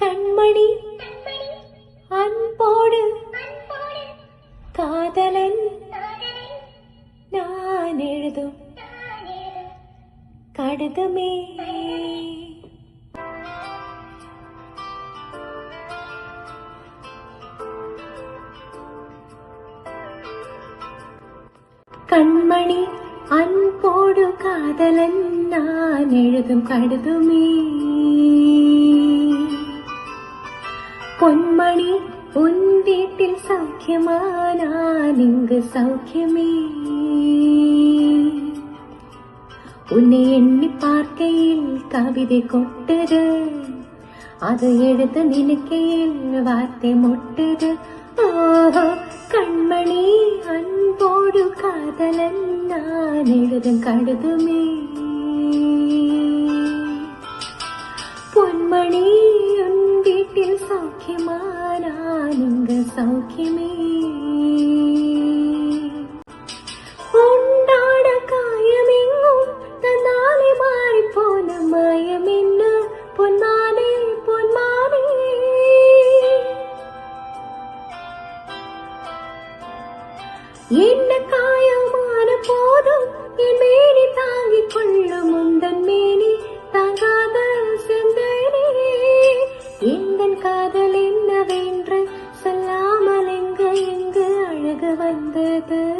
கண்மணி அன்போடு காதலன் நான் எழுதும் கடிதமே. கண்மணி அன்போடு காதலன் நான் எழுதும் கடிதமே. பொன்மணி உன் வீட்டில் சௌக்கியமா, நான் இங்கு சௌக்கியமே. உன்னை எண்ணி பார்க்கையில் கவிதை கொட்டுது, அது எழுத நினைக்கையில் வார்த்தை முட்டுது. ஓஹோ கண்மணி அன்போடு காதலன் நான் எழுதும் கடிதமே. பொன்மணி உன் வீட்டில் சௌக்கியமா, நான் இங்கு சௌக்கியமே. உண்டாட காயமெங்கும் தன்னாலே மாறி போன மாயம் என்ன பொன்மானே பொன்மானே. என்ன காயமான போதும் என் மேனி தாங்கிக் கொள்ளும் உந்தன் மேனி